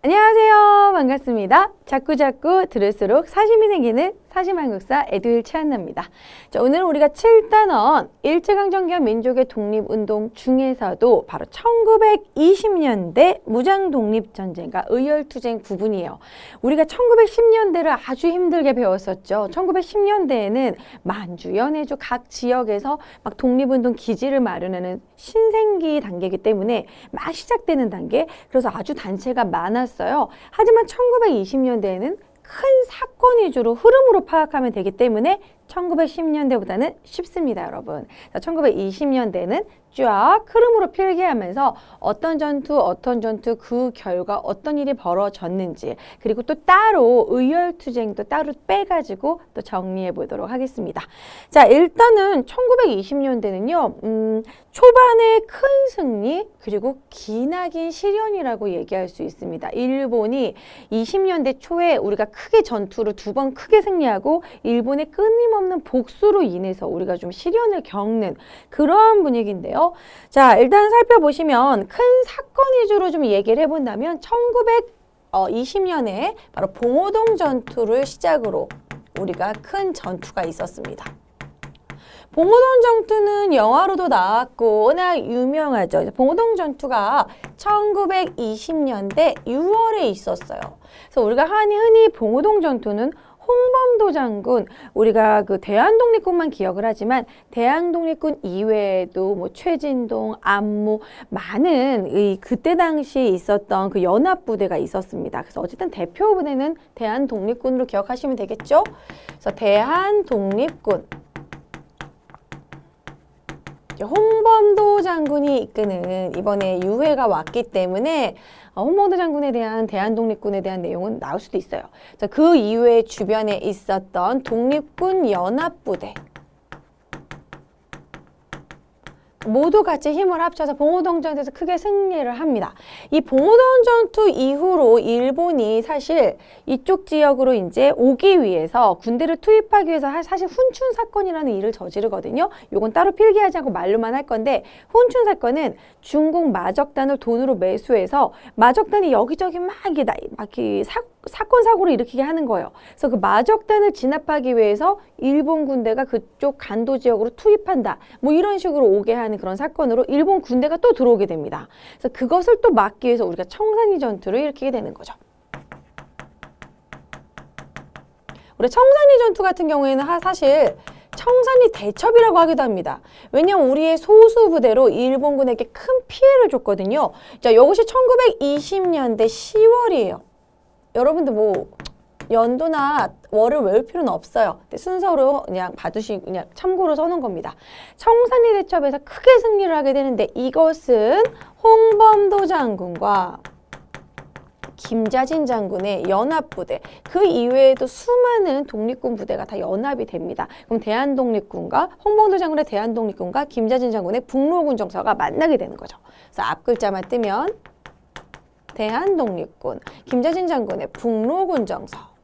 안녕하세요. 반갑습니다. 자꾸자꾸 들을수록 사심이 생기는 사심한국사 에듀윌 최한나입니다. 자, 오늘은 우리가 7단원 일제강점기 민족의 독립운동 중에서도 바로 1920년대 무장독립전쟁과 의열투쟁 부분이에요. 우리가 1910년대를 아주 힘들게 배웠었죠. 1910년대에는 만주, 연해주 각 지역에서 막 독립운동 기지를 마련하는 신생기 단계이기 때문에 막 시작되는 단계, 그래서 아주 단체가 많았어요. 하지만 1920년대에는 큰 사건 위주로 흐름으로 파악하면 되기 때문에 1910년대보다는 쉽습니다, 여러분. 1920년대는 쫙 흐름으로 필기하면서 어떤 전투, 그 결과 어떤 일이 벌어졌는지, 그리고 또 따로 의열투쟁도 따로 빼가지고 또 정리해 보도록 하겠습니다. 자, 일단은 1920년대는요, 초반에 큰 승리, 그리고 기나긴 시련이라고 얘기할 수 있습니다. 일본이 20년대 초에 우리가 크게 전투를 2번 크게 승리하고 일본의 끊임없는 복수로 인해서 우리가 좀 시련을 겪는 그러한 분위기인데요. 자, 일단 살펴보시면 큰 사건 위주로 좀 얘기를 해본다면 1920년에 바로 봉오동 전투를 시작으로 우리가 큰 전투가 있었습니다. 봉오동 전투는 영화로도 나왔고 워낙 유명하죠. 봉오동 전투가 1920년대 6월에 있었어요. 그래서 우리가 흔히 봉오동 전투는 홍범도 장군, 우리가 그 대한독립군만 기억을 하지만 대한독립군 이외에도 뭐 최진동, 안무 많은 그때 당시에 있었던 그 연합부대가 있었습니다. 그래서 어쨌든 대표 부대는 대한독립군으로 기억하시면 되겠죠. 그래서 대한독립군, 홍범도 장군이 이끄는 이번에 유해가 왔기 때문에 홍범도 장군에 대한 대한독립군에 대한 내용은 나올 수도 있어요. 그 이후에 주변에 있었던 독립군 연합부대 모두 같이 힘을 합쳐서 봉오동 전투에서 크게 승리를 합니다. 이 봉오동 전투 이후로 일본이 사실 이쪽 지역으로 이제 오기 위해서 군대를 투입하기 위해서 사실 훈춘 사건이라는 일을 저지르거든요. 요건 따로 필기하지 않고 말로만 할 건데, 훈춘 사건은 중국 마적단을 돈으로 매수해서 마적단이 여기저기 막 사건 사고를 일으키게 하는 거예요. 그래서 그 마적단을 진압하기 위해서 일본 군대가 그쪽 간도 지역으로 투입한다, 뭐 이런 식으로 오게 하는 그런 사건으로 일본 군대가 또 들어오게 됩니다. 그래서 그것을 또 막기 위해서 우리가 청산리 전투를 일으키게 되는 거죠. 우리 청산리 전투 같은 경우에는 사실 청산리 대첩이라고 하기도 합니다. 왜냐하면 우리의 소수 부대로 일본군에게 큰 피해를 줬거든요. 자, 이것이 1920년대 10월이에요. 여러분들 뭐 연도나 월을 외울 필요는 없어요. 순서로 그냥 그냥 참고로 써놓은 겁니다. 청산리 대첩에서 크게 승리를 하게 되는데, 이것은 홍범도 장군과 김자진 장군의 연합부대, 그 이외에도 수많은 독립군 부대가 다 연합이 됩니다. 그럼 대한독립군과 홍범도 장군의 대한독립군과 김자진 장군의 북로군 정서가 만나게 되는 거죠. 그래서 앞글자만 뜨면 대한독립군, 김자진 장군의 북로군 정서.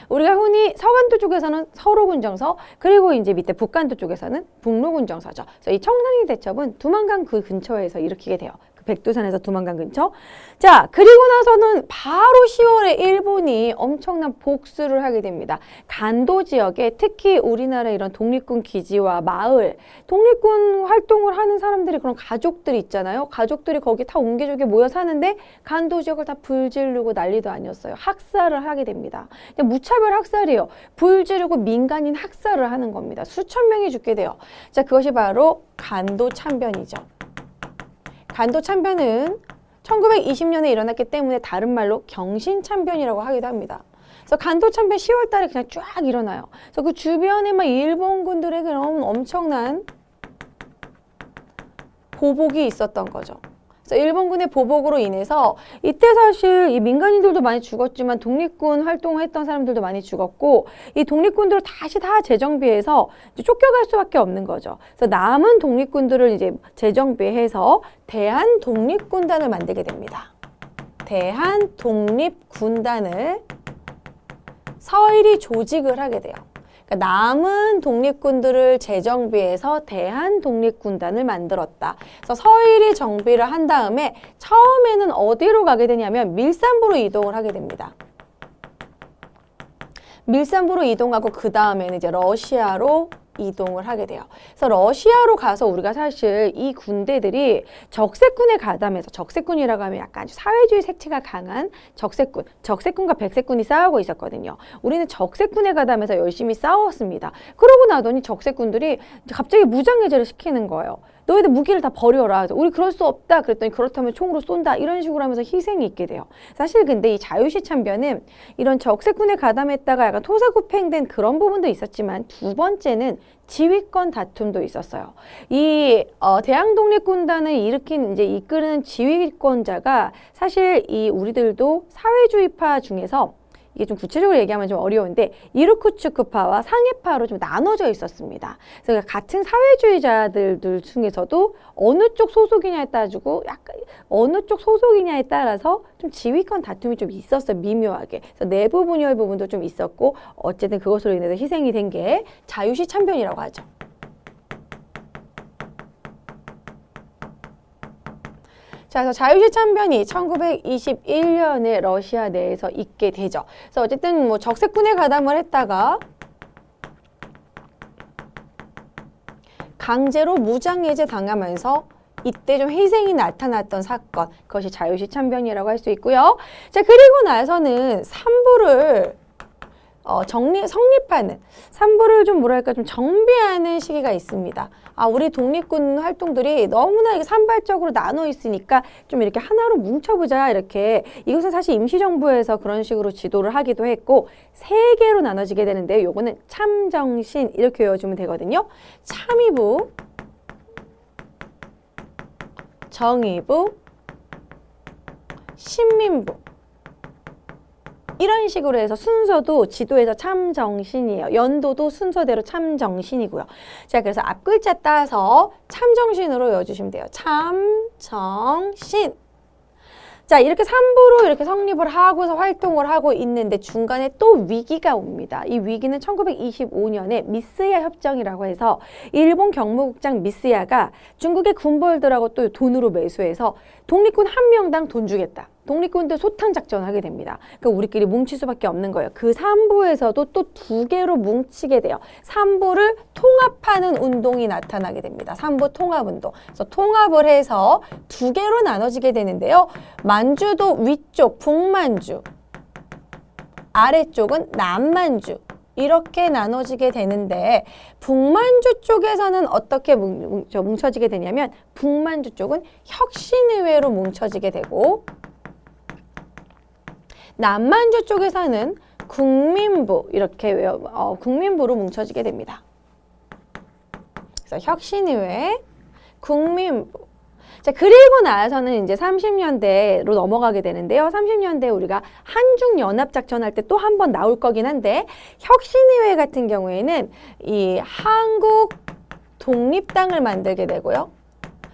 우리가 흔히 서간도 쪽에서는 서로군 정서, 그리고 이제 밑에 북간도 쪽에서는 북로군 정서죠. 그래서 이 청산리 대첩은 두만강 그 근처에서 일으키게 돼요. 백두산에서 두만강 근처. 자, 그리고 나서는 바로 10월에 일본이 엄청난 복수를 하게 됩니다. 간도 지역에 특히 우리나라 이런 독립군 기지와 마을, 독립군 활동을 하는 사람들이, 그런 가족들이 있잖아요. 가족들이 거기 다 옹기종기 모여 사는데 간도 지역을 다 불지르고 난리도 아니었어요. 학살을 하게 됩니다. 그냥 무차별 학살이에요. 불지르고 민간인 학살을 하는 겁니다. 수천 명이 죽게 돼요. 자, 그것이 바로 간도 참변이죠. 간도 참변은 1920년에 일어났기 때문에 다른 말로 경신 참변이라고 하기도 합니다. 그래서 간도 참변 10월 달에 그냥 쫙 일어나요. 그래서 그 주변에 막 일본군들의 그런 엄청난 보복이 있었던 거죠. 그래서 일본군의 보복으로 인해서 이때 사실 이 민간인들도 많이 죽었지만 독립군 활동했던 사람들도 많이 죽었고, 이 독립군들을 다시 다 재정비해서 이제 쫓겨갈 수밖에 없는 거죠. 그래서 남은 독립군들을 이제 재정비해서 대한독립군단을 만들게 됩니다. 대한독립군단을 서일이 조직을 하게 돼요. 그러니까 남은 독립군들을 재정비해서 대한 독립군단을 만들었다. 그래서 서일이 정비를 한 다음에 처음에는 어디로 가게 되냐면 밀산부로 이동을 하게 됩니다. 밀산부로 이동하고 그 다음에는 이제 러시아로 이동을 하게 돼요. 그래서 러시아로 가서 우리가 사실 이 군대들이 적세군에 가담해서, 적세군이라고 하면 약간 아주 사회주의 색채가 강한 적세군과 백세군이 싸우고 있었거든요. 우리는 적세군에 가담해서 열심히 싸웠습니다. 그러고 나더니 적세군들이 갑자기 무장해제를 시키는 거예요. 너희들 무기를 다 버려라. 우리 그럴 수 없다. 그랬더니 그렇다면 총으로 쏜다. 이런 식으로 하면서 희생이 있게 돼요. 사실 근데 이 자유시 참변은 이런 적세군에 가담했다가 약간 토사구팽된 그런 부분도 있었지만 두 번째는 지휘권 다툼도 있었어요. 이 대항독립군단을 이끄는 지휘권자가 사실 이 우리들도 사회주의파 중에서 이게 좀 구체적으로 얘기하면 좀 어려운데 이르쿠츠크파와 상해파로 좀 나눠져 있었습니다. 그래서 같은 사회주의자들 중에서도 어느 쪽 소속이냐에 따지고 약간 어느 쪽 소속이냐에 따라서 좀 지휘권 다툼이 좀 있었어요. 미묘하게. 그래서 내부 분열 부분도 좀 있었고 어쨌든 그것으로 인해서 희생이 된 게 자유시 참변이라고 하죠. 자, 그래서 자유시 참변이 1921년에 러시아 내에서 있게 되죠. 그래서 어쨌든 뭐 적세군에 가담을 했다가 강제로 무장해제 당하면서 이때 좀 희생이 나타났던 사건, 그것이 자유시 참변이라고 할 수 있고요. 자, 그리고 나서는 삼부를 성립하는, 삼부를 좀 뭐랄까 좀 정비하는 시기가 있습니다. 우리 독립군 활동들이 너무나 이게 산발적으로 나눠 있으니까 좀 이렇게 하나로 뭉쳐보자, 이렇게. 이것은 사실 임시정부에서 그런 식으로 지도를 하기도 했고, 세 개로 나눠지게 되는데, 요거는 참정신, 이렇게 외워주면 되거든요. 참의부, 정의부, 신민부. 이런 식으로 해서 순서도 지도에서 참정신이에요. 연도도 순서대로 참정신이고요. 자, 그래서 앞 글자 따서 참정신으로 외워주시면 돼요. 참정신. 자, 이렇게 삼부로 이렇게 성립을 하고서 활동을 하고 있는데 중간에 또 위기가 옵니다. 이 위기는 1925년에 미스야 협정이라고 해서 일본 경무국장 미스야가 중국의 군벌들하고 또 돈으로 매수해서 독립군 한 명당 돈 주겠다. 독립군들 소탕 작전을 하게 됩니다. 그러니까 우리끼리 뭉칠 수밖에 없는 거예요. 그 삼부에서도 또 두 개로 뭉치게 돼요. 삼부를 통합하는 운동이 나타나게 됩니다. 삼부 통합운동. 그래서 통합을 해서 두 개로 나눠지게 되는데요. 만주도 위쪽 북만주, 아래쪽은 남만주. 이렇게 나눠지게 되는데 북만주 쪽에서는 어떻게 뭉쳐지게 되냐면 북만주 쪽은 혁신의회로 뭉쳐지게 되고 남만주 쪽에서는 국민부, 이렇게 국민부로 뭉쳐지게 됩니다. 그래서 혁신의회, 국민부. 자, 그리고 나서는 이제 30년대로 넘어가게 되는데요. 30년대에 우리가 한중연합작전 할 때 또 한 번 나올 거긴 한데 혁신의회 같은 경우에는 이 한국 독립당을 만들게 되고요.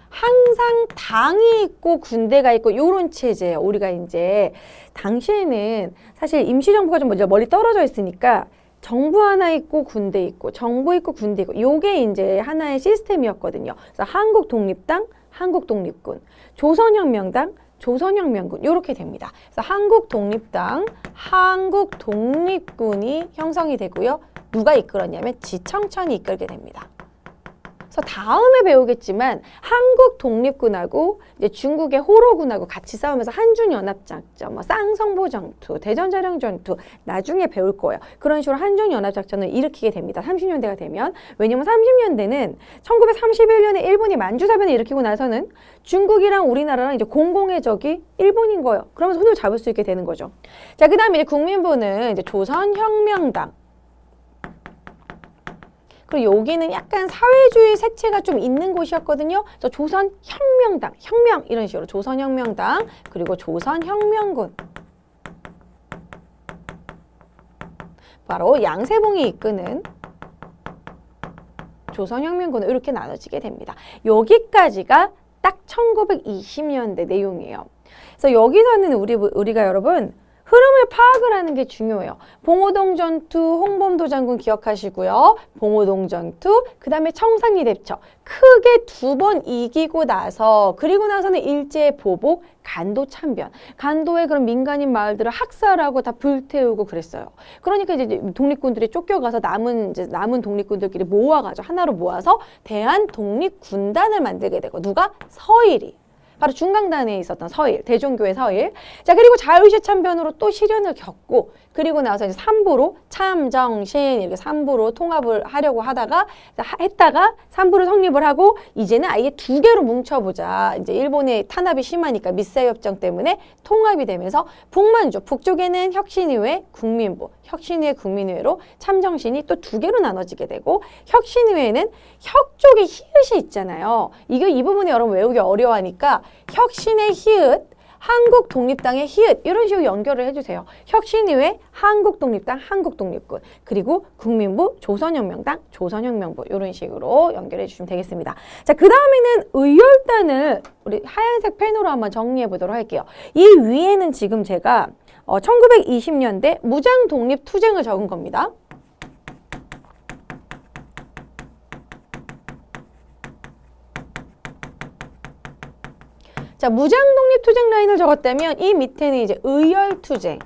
항상 당이 있고 군대가 있고 요런 체제예요. 우리가 이제 당시에는 사실 임시정부가 좀 멀리 떨어져 있으니까 정부 하나 있고 군대 있고 정부 있고 군대 있고 요게 이제 하나의 시스템이었거든요. 그래서 한국 독립당, 한국 독립군, 조선혁명당, 조선혁명군 이렇게 됩니다. 그래서 한국 독립당, 한국 독립군이 형성이 되고요. 누가 이끌었냐면 지청천이 이끌게 됩니다. 그래서 다음에 배우겠지만 한국 독립군하고 이제 중국의 호로군하고 같이 싸우면서 한중연합작전, 뭐 쌍성보전투, 대전자령전투 나중에 배울 거예요. 그런 식으로 한중연합작전을 일으키게 됩니다. 30년대가 되면. 왜냐면 30년대는 1931년에 일본이 만주사변을 일으키고 나서는 중국이랑 우리나라랑 이제 공공의 적이 일본인 거예요. 그러면서 손을 잡을 수 있게 되는 거죠. 자, 그 다음에 이제 국민부는 이제 조선혁명당. 그리고 여기는 약간 사회주의 색채가 좀 있는 곳이었거든요. 그래서 조선혁명당, 혁명 이런 식으로 조선혁명당, 그리고 조선혁명군. 바로 양세봉이 이끄는 조선혁명군은 이렇게 나눠지게 됩니다. 여기까지가 딱 1920년대 내용이에요. 그래서 여기서는 우리가 여러분 흐름을 파악을 하는 게 중요해요. 봉오동 전투, 홍범도 장군 기억하시고요. 봉오동 전투, 그 다음에 청산리 대처. 크게 2번 이기고 나서 그리고 나서는 일제 보복, 간도 참변. 간도의 그런 민간인 마을들을 학살하고 다 불태우고 그랬어요. 그러니까 이제 독립군들이 쫓겨가서 남은 독립군들끼리 모아가지고 하나로 모아서 대한 독립군단을 만들게 되고 누가? 서일이. 바로 중강단에 있었던 서일, 대종교의 서일. 자, 그리고 자유시 참변으로 또 시련을 겪고 그리고 나서 이제 삼부로 참정신 이렇게 삼부로 통합을 하려고 했다가 삼부로 성립을 하고 이제는 아예 2개로 뭉쳐보자. 이제 일본의 탄압이 심하니까 미사협정 때문에 통합이 되면서 북만주, 북쪽에는 혁신의회, 국민부, 혁신의회, 국민의회로 참정신이 또 2개로 나눠지게 되고 혁신의회는 혁 쪽에 히읗이 있잖아요. 이 부분이 여러분 외우기 어려워하니까 혁신의 히읗, 한국독립당의 히읗 이런 식으로 연결을 해주세요. 혁신의회, 한국독립당, 한국독립군 그리고 국민부, 조선혁명당, 조선혁명부 이런 식으로 연결해 주시면 되겠습니다. 자, 그 다음에는 의열단을 우리 하얀색 펜으로 한번 정리해 보도록 할게요. 이 위에는 지금 제가 1920년대 무장독립투쟁을 적은 겁니다. 자, 무장독립투쟁 라인을 적었다면 이 밑에는 이제 의열투쟁.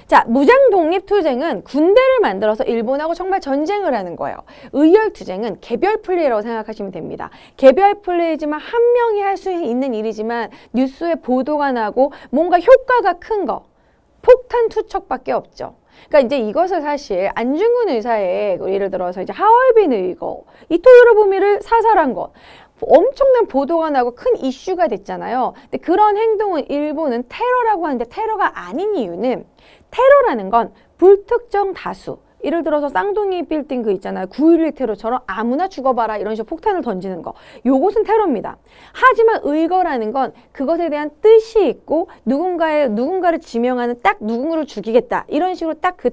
자, 무장독립투쟁은 군대를 만들어서 일본하고 정말 전쟁을 하는 거예요. 의열투쟁은 개별 플레이라고 생각하시면 됩니다. 개별 플레이지만 한 명이 할 수 있는 일이지만 뉴스에 보도가 나고 뭔가 효과가 큰 거. 폭탄 투척밖에 없죠. 그러니까 이제 이것을 사실 안중근 의사의 예를 들어서 이제 하얼빈 의거, 이토 요로부미를 사살한 것 엄청난 보도가 나고 큰 이슈가 됐잖아요. 근데 그런 행동은 일본은 테러라고 하는데 테러가 아닌 이유는 테러라는 건 불특정 다수 예를 들어서 쌍둥이 빌딩 그 있잖아요. 9.11 테러처럼 아무나 죽어봐라 이런 식으로 폭탄을 던지는 거. 요것은 테러입니다. 하지만 의거라는 건 그것에 대한 뜻이 있고 누군가를 지명하는 딱 누군가를 죽이겠다. 이런 식으로 딱 그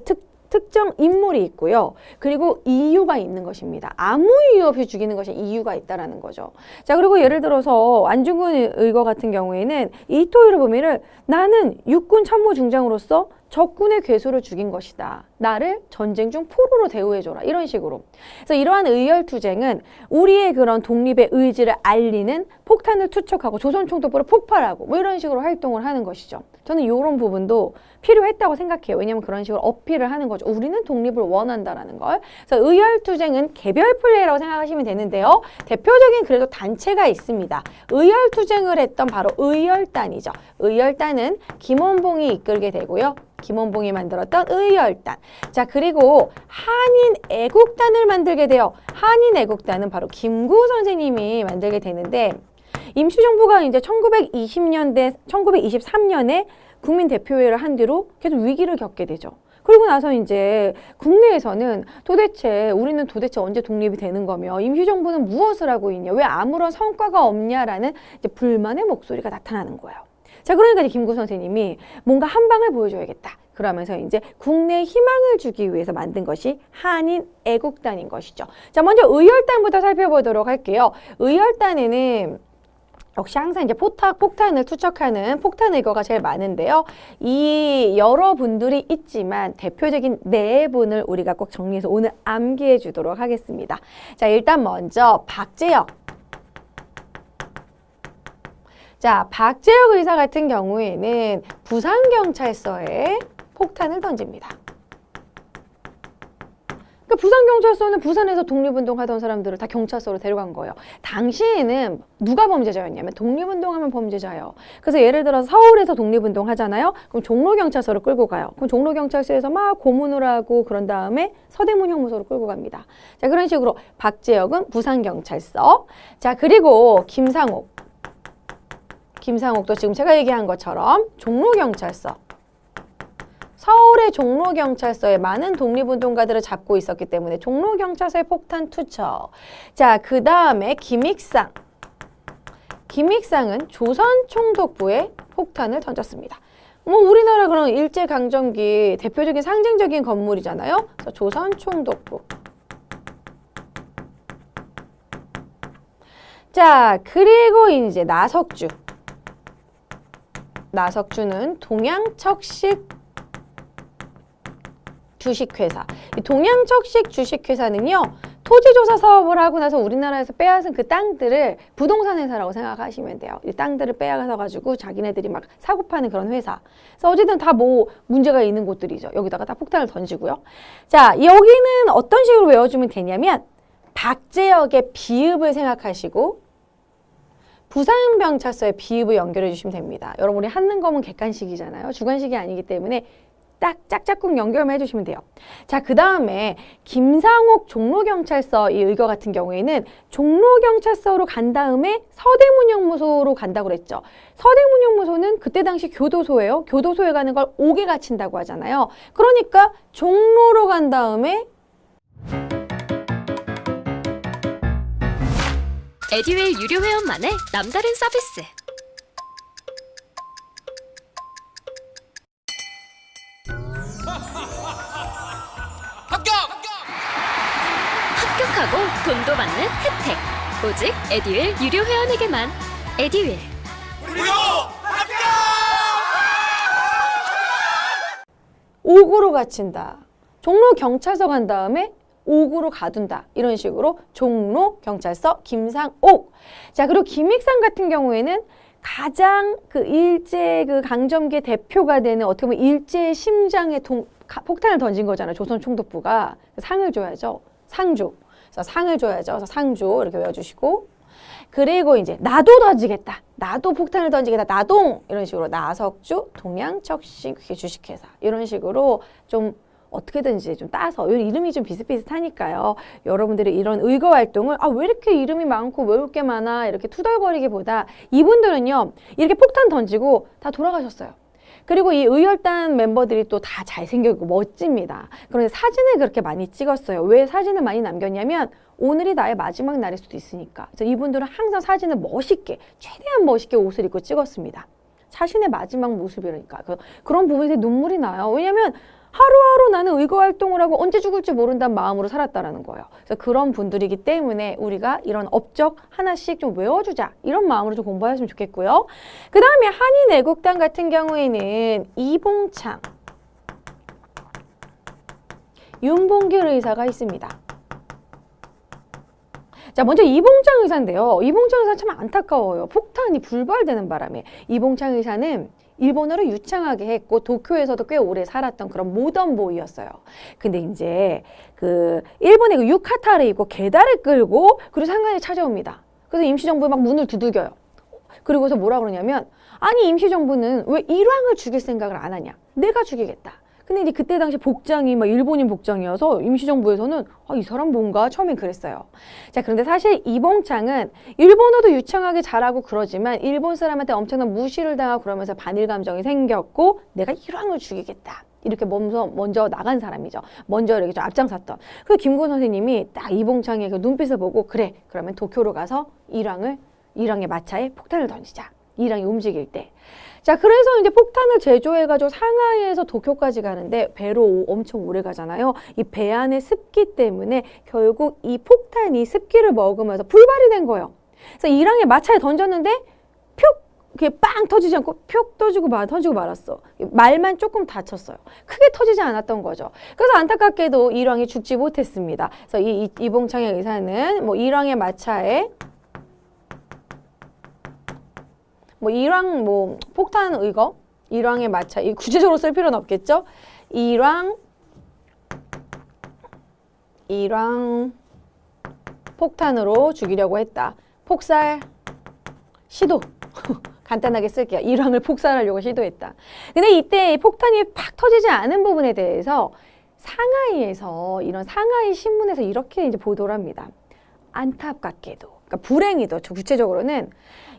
특정 인물이 있고요. 그리고 이유가 있는 것입니다. 아무 이유 없이 죽이는 것이 이유가 있다라는 거죠. 자, 그리고 예를 들어서 안중근 의거 같은 경우에는 이토 요로부미를 나는 육군 참모 중장으로서 적군의 괴수를 죽인 것이다. 나를 전쟁 중 포로로 대우해줘라. 이런 식으로. 그래서 이러한 의열투쟁은 우리의 그런 독립의 의지를 알리는 폭탄을 투척하고 조선총독부를 폭발하고 뭐 이런 식으로 활동을 하는 것이죠. 저는 이런 부분도 필요했다고 생각해요. 왜냐하면 그런 식으로 어필을 하는 거죠. 우리는 독립을 원한다라는 걸. 그래서 의열투쟁은 개별 플레이라고 생각하시면 되는데요. 대표적인 그래도 단체가 있습니다. 의열투쟁을 했던 바로 의열단이죠. 의열단은 김원봉이 이끌게 되고요. 김원봉이 만들었던 의열단. 자, 그리고 한인애국단을 만들게 돼요. 한인애국단은 바로 김구 선생님이 만들게 되는데 임시정부가 이제 1923년에 국민대표회를 한 뒤로 계속 위기를 겪게 되죠. 그리고 나서 이제 국내에서는 우리는 도대체 언제 독립이 되는 거며 임시정부는 무엇을 하고 있냐, 왜 아무런 성과가 없냐라는 이제 불만의 목소리가 나타나는 거예요. 자, 그러니까 이제 김구 선생님이 뭔가 한 방을 보여줘야겠다. 그러면서 이제 국내에 희망을 주기 위해서 만든 것이 한인애국단인 것이죠. 자, 먼저 의열단부터 살펴보도록 할게요. 의열단에는 역시 항상 이제 폭탄을 투척하는 폭탄 의거가 제일 많은데요. 이 여러분들이 있지만 대표적인 4분을 우리가 꼭 정리해서 오늘 암기해 주도록 하겠습니다. 자, 일단 먼저 박재혁. 자, 박재혁 의사 같은 경우에는 부산경찰서에 폭탄을 던집니다. 그러니까 부산경찰서는 부산에서 독립운동 하던 사람들을 다 경찰서로 데려간 거예요. 당시에는 누가 범죄자였냐면 독립운동하면 범죄자예요. 그래서 예를 들어서 서울에서 독립운동 하잖아요. 그럼 종로경찰서로 끌고 가요. 그럼 종로경찰서에서 막 고문을 하고 그런 다음에 서대문 형무소로 끌고 갑니다. 자, 그런 식으로 박재혁은 부산경찰서. 자, 그리고 김상옥도 지금 제가 얘기한 것처럼 종로경찰서. 서울의 종로경찰서에 많은 독립운동가들을 잡고 있었기 때문에 종로경찰서의 폭탄 투척. 자, 그 다음에 김익상. 김익상은 조선총독부에 폭탄을 던졌습니다. 뭐 우리나라 그런 일제강점기 대표적인 상징적인 건물이잖아요. 그래서 조선총독부. 자, 그리고 이제 나석주. 나석주는 동양척식 주식회사. 이 동양척식 주식회사는요, 토지조사 사업을 하고 나서 우리나라에서 빼앗은 그 땅들을 부동산 회사라고 생각하시면 돼요. 이 땅들을 빼앗아 가지고 자기네들이 막 사고 파는 그런 회사. 그래서 어쨌든 다 뭐 문제가 있는 곳들이죠. 여기다가 딱 폭탄을 던지고요. 자, 여기는 어떤 식으로 외워주면 되냐면 박재혁의 비읍을 생각하시고 부산병차서의 비읍을 연결해 주시면 됩니다. 여러분, 우리 한능검은 객관식이잖아요. 주관식이 아니기 때문에 딱 짝짝꿍 연결만 해주시면 돼요. 자, 그 다음에 김상옥 종로경찰서 이 의거 같은 경우에는 종로경찰서로 간 다음에 서대문형무소로 간다고 그랬죠. 서대문형무소는 그때 당시 교도소예요. 교도소에 가는 걸 옥에 갇힌다고 하잖아요. 그러니까 종로로 간 다음에 에듀윌 유료 회원만의 남다른 서비스. 합격하고 돈도 받는 혜택. 오직 에듀윌 유료 회원에게만. 에듀윌. 무료 합격! 옥으로 갇힌다. 종로경찰서 간 다음에 옥으로 가둔다. 이런 식으로 종로경찰서 김상옥. 자, 그리고 김익상 같은 경우에는 가장 그 일제 그 강점기의 대표가 되는 어떻게 보면 일제의 심장에 폭탄을 던진 거잖아요. 조선총독부가. 상을 줘야죠. 상조. 그래서 상을 줘야죠. 그래서 상조 이렇게 외워주시고, 그리고 이제 나도 던지겠다. 나도 폭탄을 던지겠다. 나동 이런 식으로 나석주 동양척식 주식회사 이런 식으로 좀 어떻게든지 좀 따서 이름이 좀 비슷비슷하니까요. 여러분들이 이런 의거 활동을 왜 이렇게 이름이 많고 외울 게 많아 이렇게 투덜거리기보다 이분들은요 이렇게 폭탄 던지고 다 돌아가셨어요. 그리고 이 의열단 멤버들이 또 다 잘생기고 멋집니다. 그런데 사진을 그렇게 많이 찍었어요. 왜 사진을 많이 남겼냐면 오늘이 나의 마지막 날일 수도 있으니까. 그래서 이분들은 항상 사진을 멋있게, 최대한 멋있게 옷을 입고 찍었습니다. 자신의 마지막 모습이니까. 그런 부분에서 눈물이 나요. 왜냐면 하루하루 나는 의거 활동을 하고 언제 죽을지 모른다는 마음으로 살았다라는 거예요. 그래서 그런 분들이기 때문에 우리가 이런 업적 하나씩 좀 외워주자. 이런 마음으로 좀 공부하셨으면 좋겠고요. 그 다음에 한인애국당 같은 경우에는 이봉창, 윤봉길 의사가 있습니다. 자, 먼저 이봉창 의사인데요. 이봉창 의사 참 안타까워요. 폭탄이 불발되는 바람에. 이봉창 의사는 일본어를 유창하게 했고 도쿄에서도 꽤 오래 살았던 그런 모던 보이였어요. 근데 이제 그 일본의 그 유카타를 입고 게다를 끌고 그리고 상가에 찾아옵니다. 그래서 임시정부에 막 문을 두들겨요. 그리고서 뭐라 그러냐면 아니 임시정부는 왜 일왕을 죽일 생각을 안 하냐. 내가 죽이겠다. 근데 이제 그때 당시 복장이 막 일본인 복장이어서 임시정부에서는 이 사람 뭔가 처음엔 그랬어요. 자, 그런데 사실 이봉창은 일본어도 유창하게 잘하고 그러지만 일본 사람한테 엄청난 무시를 당하고 그러면서 반일 감정이 생겼고 내가 일왕을 죽이겠다. 이렇게 먼저 나간 사람이죠. 먼저 이렇게 좀 앞장섰던. 그래서 김구은 선생님이 딱 이봉창의 그 눈빛을 보고 그래, 그러면 도쿄로 가서 일왕의 마차에 폭탄을 던지자. 일왕이 움직일 때. 자, 그래서 이제 폭탄을 제조해가지고 상하이에서 도쿄까지 가는데 배로 엄청 오래 가잖아요. 이 배 안의 습기 때문에 결국 이 폭탄이 습기를 먹으면서 불발이 된 거예요. 그래서 일왕의 마차에 던졌는데 표 그게 빵 터지지 않고 표 터지고 말았어. 말만 조금 다쳤어요. 크게 터지지 않았던 거죠. 그래서 안타깝게도 일왕이 죽지 못했습니다. 그래서 이봉창의 의사는 뭐 일왕의 마차에 일왕 폭탄 의거, 일왕의 마차, 이 구체적으로 쓸 필요는 없겠죠? 일왕 폭탄으로 죽이려고 했다. 폭살 시도. 간단하게 쓸게요. 일왕을 폭살하려고 시도했다. 근데 이때 폭탄이 팍 터지지 않은 부분에 대해서 상하이에서 이런 상하이 신문에서 이렇게 이제 보도를 합니다. 안타깝게도, 그러니까 불행히도 구체적으로는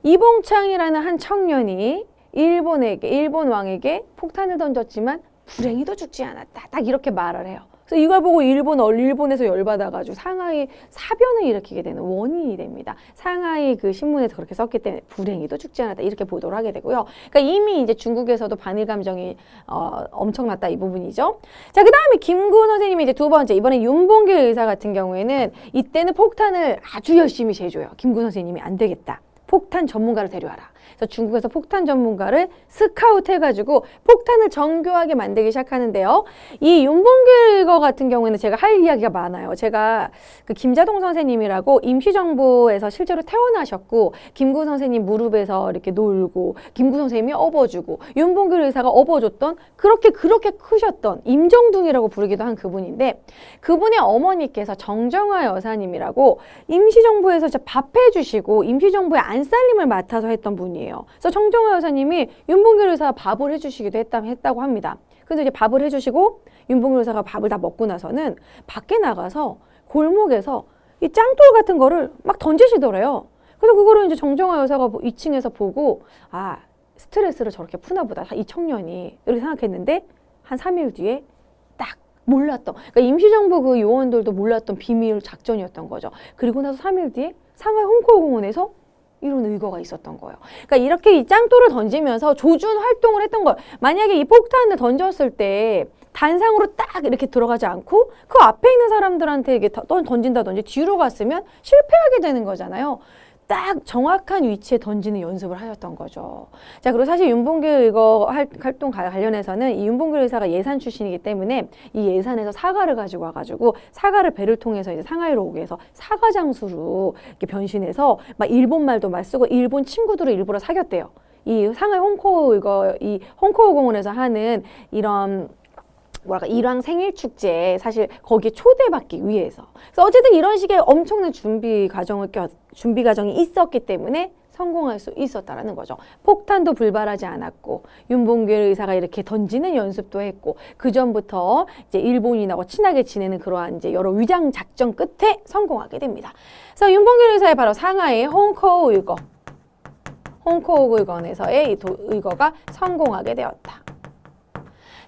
이봉창이라는 한 청년이 일본 왕에게 폭탄을 던졌지만 불행히도 죽지 않았다. 딱 이렇게 말을 해요. 그래서 이걸 보고 일본에서 열받아가지고 상하이 사변을 일으키게 되는 원인이 됩니다. 상하이 그 신문에서 그렇게 썼기 때문에 불행히도 죽지 않았다. 이렇게 보도를 하게 되고요. 그러니까 이미 이제 중국에서도 반일 감정이 엄청났다 이 부분이죠. 자, 그 다음에 김구은 선생님이 이제 두 번째, 이번에 윤봉길 의사 같은 경우에는 이때는 폭탄을 아주 열심히 제조해요. 김구은 선생님이 안 되겠다. 폭탄 전문가를 데려와라. 그래서 중국에서 폭탄 전문가를 스카우트 해가지고 폭탄을 정교하게 만들기 시작하는데요. 이 윤봉길 같은 경우에는 제가 할 이야기가 많아요. 제가 그 김자동 선생님이라고 임시정부에서 실제로 태어나셨고 김구 선생님 무릎에서 이렇게 놀고 김구 선생님이 업어주고 윤봉길 의사가 업어줬던 그렇게 크셨던 임정둥이라고 부르기도 한 그분인데 그분의 어머니께서 정정화 여사님이라고 임시정부에서 진짜 밥 해주시고 임시정부의 안살림을 맡아서 했던 분이에요. 그래서 정정화 여사님이 윤봉길 의사가 밥을 해주시기도 했다고 합니다. 그래서 이제 밥을 해주시고 윤봉길 의사가 밥을 다 먹고 나서는 밖에 나가서 골목에서 이 짱돌 같은 거를 막 던지시더래요. 그래서 그거를 이제 정정화 여사가 2층에서 보고 아 스트레스를 저렇게 푸나 보다 이 청년이 이렇게 생각했는데 한 3일 뒤에 딱 몰랐던 그러니까 임시정부 그 요원들도 몰랐던 비밀 작전이었던 거죠. 그리고 나서 3일 뒤에 상하이 홍코공원에서 이런 의거가 있었던 거예요. 그러니까 이렇게 이 짱돌을 던지면서 조준 활동을 했던 거예요. 만약에 이 폭탄을 던졌을 때 단상으로 딱 이렇게 들어가지 않고 그 앞에 있는 사람들한테 이게 던진다든지 뒤로 갔으면 실패하게 되는 거잖아요. 딱 정확한 위치에 던지는 연습을 하셨던 거죠. 자, 그리고 사실 윤봉길 이거 활동 관련해서는 이 윤봉길 의사가 예산 출신이기 때문에 이 예산에서 사과를 가지고 와가지고 사과를 배를 통해서 이제 상하이로 오게 해서 사과 장수로 이렇게 변신해서 막 일본 말도 막 쓰고 일본 친구들을 일부러 사귀었대요. 이 상하이 이 홍코우 공원에서 하는 이런 일왕 생일 축제 사실 거기에 초대받기 위해서. 그래서 어쨌든 이런 식의 엄청난 준비 과정이 있었기 때문에 성공할 수 있었다라는 거죠. 폭탄도 불발하지 않았고 윤봉길 의사가 이렇게 던지는 연습도 했고 그 전부터 이제 일본인하고 친하게 지내는 그러한 이제 여러 위장 작전 끝에 성공하게 됩니다. 그래서 윤봉길 의사의 바로 상하이 홍코우 의거에서의 이 의거가 성공하게 되었다.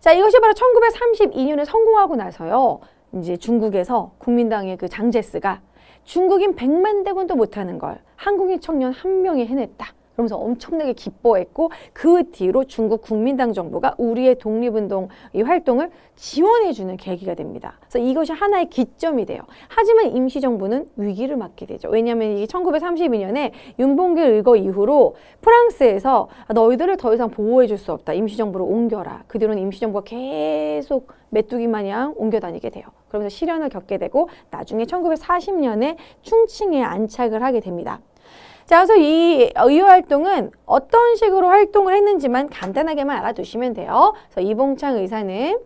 자, 이것이 바로 1932년에 성공하고 나서요. 이제 중국에서 국민당의 그 장제스가 중국인 100만 대군도 못하는 걸 한국인 청년 한 명이 해냈다. 그러면서 엄청나게 기뻐했고 그 뒤로 중국 국민당 정부가 우리의 독립운동 이 활동을 지원해주는 계기가 됩니다. 그래서 이것이 하나의 기점이 돼요. 하지만 임시정부는 위기를 맞게 되죠. 왜냐하면 이 1932년에 윤봉길 의거 이후로 프랑스에서 너희들을 더 이상 보호해줄 수 없다. 임시정부로 옮겨라. 그 뒤로는 임시정부가 계속 메뚜기 마냥 옮겨다니게 돼요. 그러면서 시련을 겪게 되고 나중에 1940년에 충칭에 안착을 하게 됩니다. 자, 그래서 이 의회 활동은 어떤 식으로 활동을 했는지만 간단하게만 알아두시면 돼요. 그래서 이봉창 의사는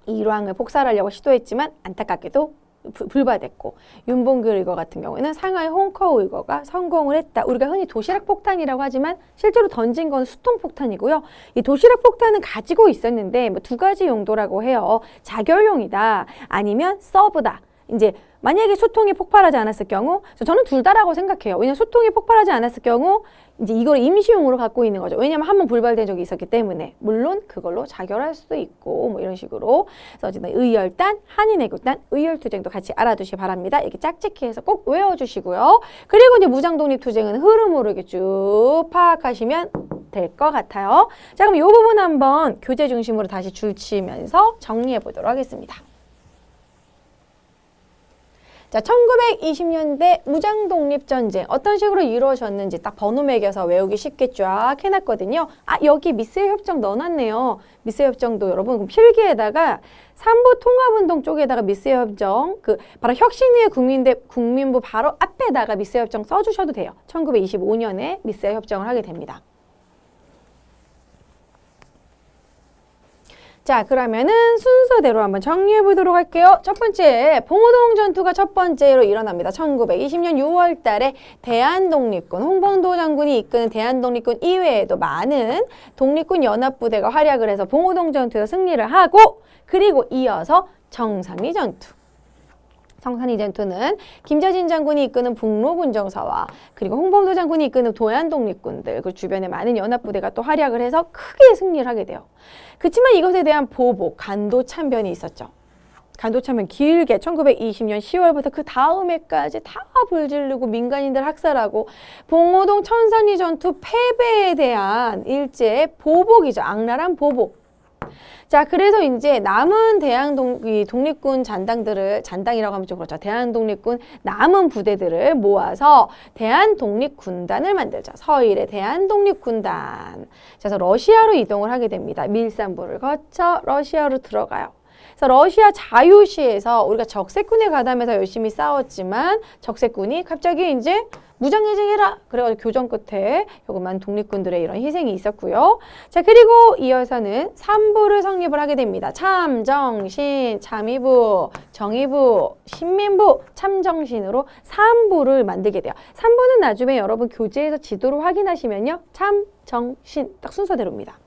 일왕을 폭살하려고 시도했지만 안타깝게도 불발됐고 윤봉길 의거 같은 경우에는 상하이 홍커우 의거가 성공을 했다. 우리가 흔히 도시락 폭탄이라고 하지만 실제로 던진 건 수통 폭탄이고요. 이 도시락 폭탄은 가지고 있었는데 뭐 두 가지 용도라고 해요. 자결용이다. 아니면 서브다. 이제 만약에 수통이 폭발하지 않았을 경우, 저는 둘 다라고 생각해요. 왜냐면 수통이 폭발하지 않았을 경우 이제 이걸 임시용으로 갖고 있는 거죠. 왜냐면 한번 불발된 적이 있었기 때문에. 물론 그걸로 자결할 수도 있고 뭐 이런 식으로. 그래서 어쨌든 의열단, 한인애국단, 의열투쟁도 같이 알아두시기 바랍니다. 이렇게 짝짓기해서 꼭 외워주시고요. 그리고 이제 무장독립투쟁은 흐름으로 이렇게 쭉 파악하시면 될 것 같아요. 자, 그럼 이 부분 한번 교재 중심으로 다시 줄치면서 정리해 보도록 하겠습니다. 자, 1920년대 무장독립전쟁 어떤 식으로 이루어졌는지 딱 번호 매겨서 외우기 쉽게 쫙 해놨거든요. 아, 여기 미스의 협정 넣어놨네요. 미스의 협정도 여러분 필기에다가 삼부 통합운동 쪽에다가 미스의 협정 바로 혁신위의 국민부 바로 앞에다가 미스의 협정 써주셔도 돼요. 1925년에 미스의 협정을 하게 됩니다. 자, 그러면은 순서대로 한번 정리해 보도록 할게요. 첫 번째, 봉오동 전투가 첫 번째로 일어납니다. 1920년 6월 달에 대한독립군, 홍범도 장군이 이끄는 대한독립군 이외에도 많은 독립군 연합부대가 활약을 해서 봉오동 전투에서 승리를 하고 그리고 이어서 정상리 전투. 정상리 전투는 김저진 장군이 이끄는 북로군정사와 그리고 홍범도 장군이 이끄는 도안독립군들 그 주변에 많은 연합부대가 또 활약을 해서 크게 승리를 하게 돼요. 그렇지만 이것에 대한 보복, 간도 참변이 있었죠. 간도 참변 길게 1920년 10월부터 그 다음 해까지 다 불지르고 민간인들 학살하고 봉오동 천산리 전투 패배에 대한 일제의 보복이죠. 악랄한 보복. 자, 그래서 이제 남은 독립군 잔당이라고 하면 좀 그렇죠. 대한독립군 남은 부대들을 모아서 대한독립군단을 만들죠. 서일의 대한독립군단. 그래서 러시아로 이동을 하게 됩니다. 밀산부를 거쳐 러시아로 들어가요. 그래서 러시아 자유시에서 우리가 적세군에 가담해서 열심히 싸웠지만 적세군이 갑자기 이제 무장해제해라. 그래가지고 교전 끝에 조그만 독립군들의 이런 희생이 있었고요. 자, 그리고 이어서는 3부를 성립을 하게 됩니다. 참, 정, 신, 참의부, 정의부, 신민부, 참정신으로 3부를 만들게 돼요. 3부는 나중에 여러분 교재에서 지도로 확인하시면요. 참, 정, 신 딱 순서대로입니다.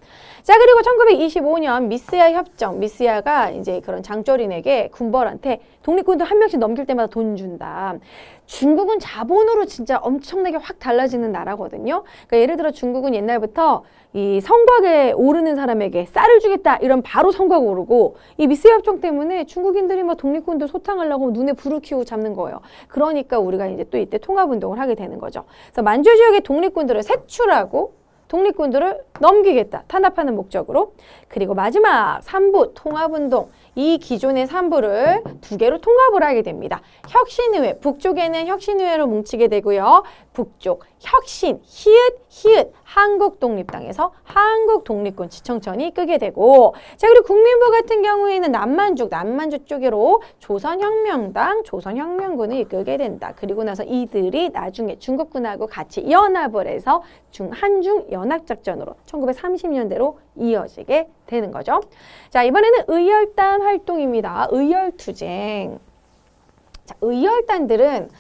자, 그리고 1925년 미스야 협정. 미스야가 이제 그런 장조린에게 군벌한테 독립군들 한 명씩 넘길 때마다 돈 준다. 중국은 자본으로 진짜 엄청나게 확 달라지는 나라거든요. 그러니까 예를 들어 중국은 옛날부터 이 성곽에 오르는 사람에게 쌀을 주겠다 이런 바로 성곽 오르고, 이 미스야 협정 때문에 중국인들이 막 독립군들 소탕하려고 눈에 불을 켜고 잡는 거예요. 그러니까 우리가 이제 또 이때 통합운동을 하게 되는 거죠. 그래서 만주 지역의 독립군들을 색출하고 독립군들을 넘기겠다. 탄압하는 목적으로. 그리고 마지막 3부 통합운동. 이 기존의 3부를 2개로 통합을 하게 됩니다. 혁신의회, 북쪽에는 혁신의회로 뭉치게 되고요. 북쪽 혁신, 히읗 한국독립당에서 한국독립군 지청천이 끄게 되고, 자, 그리고 국민부 같은 경우에는 남만주 쪽으로 조선혁명당, 조선혁명군을 이끌게 된다. 그리고 나서 이들이 나중에 중국군하고 같이 연합을 해서 한중 연합작전으로 1930년대로 이어지게 되는 거죠. 자, 이번에는 의열단 활동입니다. 의열투쟁. 자, 의열단들은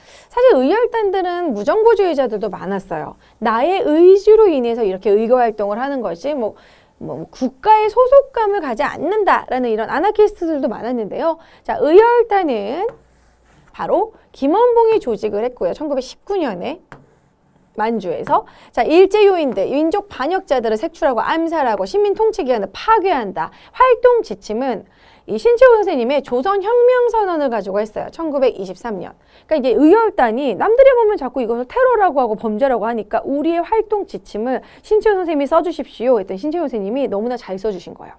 무정부주의자들도 많았어요. 나의 의지로 인해서 이렇게 의거 활동을 하는 것이 국가의 소속감을 가지 않는다라는 이런 아나키스트들도 많았는데요. 자, 의열단은 바로 김원봉이 조직을 했고요. 1919년에 만주에서. 자, 일제 요인들, 민족 반역자들을 색출하고 암살하고 시민 통치 기관을 파괴한다. 활동 지침은 이 신채호 선생님의 조선혁명선언을 가지고 했어요. 1923년. 그러니까 이게 의열단이 남들이 보면 자꾸 이것을 테러라고 하고 범죄라고 하니까 우리의 활동 지침을 신채호 선생님이 써주십시오 했더니 신채호 선생님이 너무나 잘 써주신 거예요.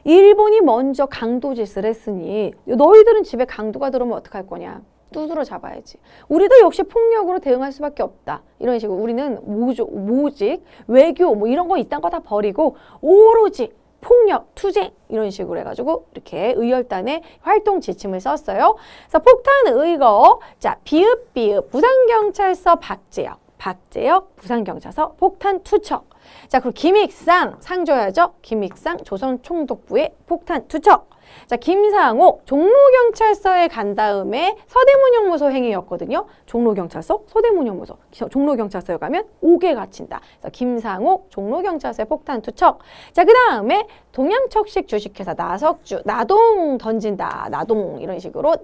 일본이 먼저 강도짓을 했으니 너희들은 집에 강도가 들어오면 어떡할 거냐. 두드러 잡아야지. 우리도 역시 폭력으로 대응할 수밖에 없다. 이런 식으로 우리는 모직, 외교 이런 거 이딴 거 다 버리고 오로지 폭력, 투쟁 이런 식으로 해가지고 이렇게 의열단의 활동 지침을 썼어요. 그래서 폭탄 의거, 자, 비읍 부산경찰서 박재혁 부산경찰서 폭탄 투척. 자, 그리고 김익상 상줘야죠. 김익상 조선총독부의 폭탄 투척. 자, 김상옥 종로경찰서에 간 다음에 서대문형무소 행위였거든요. 종로경찰서, 서대문형무소. 종로경찰서에 가면 옥에 갇힌다. 그래서 김상옥 종로경찰서에 폭탄 투척. 자, 그 다음에 동양척식 주식회사 나석주, 나동 던진다. 나동 이런 식으로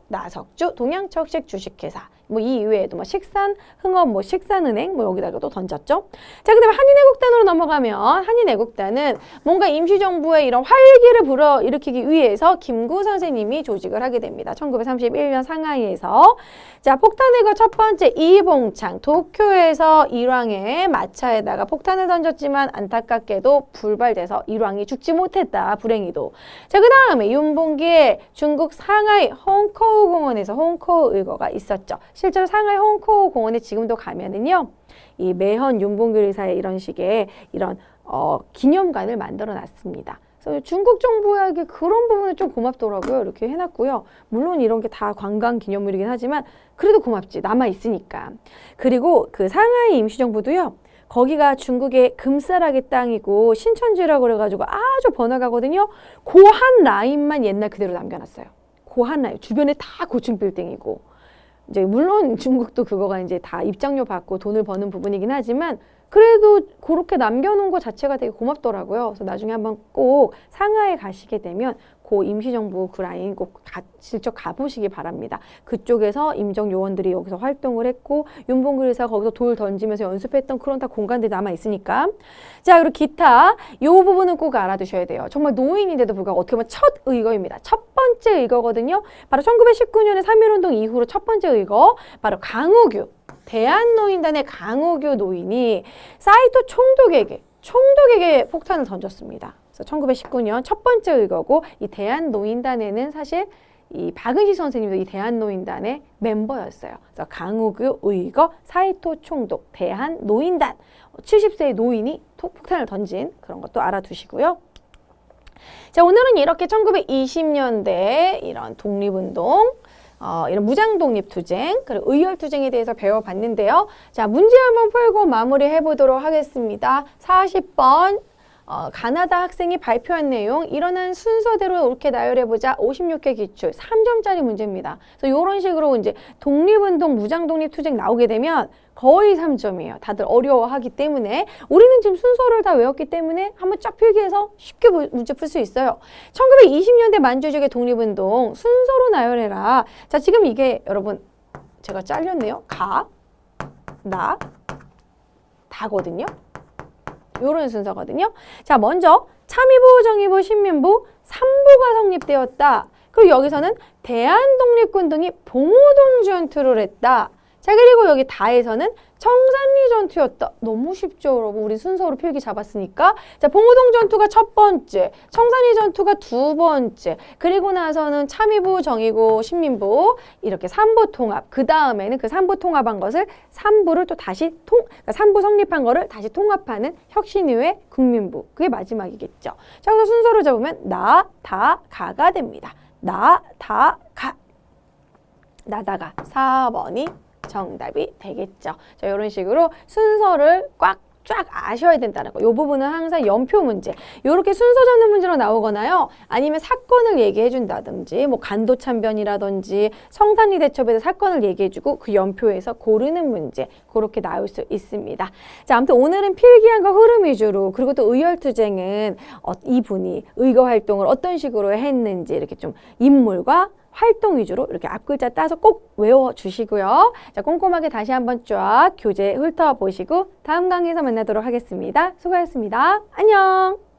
나석주 동양척식 주식회사. 이 이외에도 식산, 흥업, 식산은행 여기다가 또 던졌죠. 자, 그 다음에 한인애국단으로 넘어가면 한인애국단은 뭔가 임시정부의 이런 활기를 불어일으키기 위해서 김구 선생님이 조직을 하게 됩니다. 1931년 상하이에서. 자, 폭탄의거 첫 번째 이봉창 도쿄에서 일왕의 마차에다가 폭탄을 던졌지만 안타깝게도 불발돼서 일왕이 죽지 못했다. 불행히도. 자, 그 다음에 윤봉기의 중국 상하이 홍커우 공원에서 홍커우 의거가 있었죠. 실제로 상하이 홍커우 공원에 지금도 가면은요, 이 매헌 윤봉길 의사의 이런 식의 이런 기념관을 만들어 놨습니다. 그래서 중국 정부에게 그런 부분은 좀 고맙더라고요. 이렇게 해놨고요. 물론 이런 게 다 관광 기념물이긴 하지만 그래도 고맙지. 남아 있으니까. 그리고 그 상하이 임시정부도요. 거기가 중국의 금싸라기 땅이고 신천지라고 그래가지고 아주 번화가거든요. 그 한 라인만 옛날 그대로 남겨놨어요. 그 한 라인. 주변에 다 고층 빌딩이고. 이제 물론 중국도 그거가 이제 다 입장료 받고 돈을 버는 부분이긴 하지만 그래도 그렇게 남겨놓은 것 자체가 되게 고맙더라고요. 그래서 나중에 한번 꼭 상하이에 가시게 되면 그 임시정부 그 라인 꼭 직접 가보시기 바랍니다. 그쪽에서 임정요원들이 여기서 활동을 했고 윤봉길 의사가 거기서 돌 던지면서 연습했던 그런 다 공간들이 남아있으니까. 자, 그리고 기타 이 부분은 꼭 알아두셔야 돼요. 정말 노인인데도 불구하고 어떻게 보면 첫 의거입니다. 첫 번째 의거거든요. 바로 1919년에 3.1운동 이후로 첫 번째 의거 바로 강우규 대한노인단의 강우규 노인이 사이토 총독에게 폭탄을 던졌습니다. 그래서 1919년 첫 번째 의거고 이 대한노인단에는 사실 이 박은시 선생님도 이 대한노인단의 멤버였어요. 그래서 강우규 의거 사이토 총독 대한노인단 70세의 노인이 폭탄을 던진 그런 것도 알아두시고요. 자, 오늘은 이렇게 1920년대 이런 독립운동 이런 무장독립투쟁, 그리고 의열투쟁에 대해서 배워봤는데요. 자, 문제 한번 풀고 마무리해 보도록 하겠습니다. 40번 가나다 학생이 발표한 내용 일어난 순서대로 이렇게 나열해보자. 56회 기출 3점짜리 문제입니다. 그래서 이런 식으로 이제 독립운동, 무장독립투쟁 나오게 되면 거의 3점이에요. 다들 어려워하기 때문에 우리는 지금 순서를 다 외웠기 때문에 한번 쫙 필기해서 쉽게 문제 풀 수 있어요. 1920년대 만주족의 독립운동 순서로 나열해라. 자, 지금 이게 여러분 제가 잘렸네요. 가, 나, 다거든요. 요런 순서거든요. 자, 먼저 참의부, 정의부, 신민부 3부가 성립되었다. 그리고 여기서는 대한독립군 등이 봉오동 전투를 했다. 자, 그리고 여기 다에서는 청산리 전투였다. 너무 쉽죠, 여러분. 우리 순서로 필기 잡았으니까. 자, 봉오동 전투가 첫 번째, 청산리 전투가 두 번째, 그리고 나서는 참의부, 정의부, 신민부 이렇게 3부 통합. 그 다음에는 그 3부 통합한 것을 3부를 또 다시 그러니까 3부 성립한 거를 다시 통합하는 혁신이후의 국민부. 그게 마지막이겠죠. 자, 그래서 순서를 잡으면 나, 다, 가가 됩니다. 나, 다, 가. 나다가 4번이 정답이 되겠죠. 자, 이런 식으로 순서를 꽉 아셔야 된다는 거. 이 부분은 항상 연표 문제. 이렇게 순서 잡는 문제로 나오거나요. 아니면 사건을 얘기해 준다든지, 뭐 간도참변이라든지 성산리 대첩에서 사건을 얘기해 주고 그 연표에서 고르는 문제. 그렇게 나올 수 있습니다. 자, 아무튼 오늘은 필기한 거 흐름 위주로, 그리고 또 의열투쟁은 이분이 의거 활동을 어떤 식으로 했는지 이렇게 좀 인물과 활동 위주로 이렇게 앞글자 따서 꼭 외워주시고요. 자, 꼼꼼하게 다시 한번 쫙 교재 훑어보시고 다음 강의에서 만나도록 하겠습니다. 수고하셨습니다. 안녕!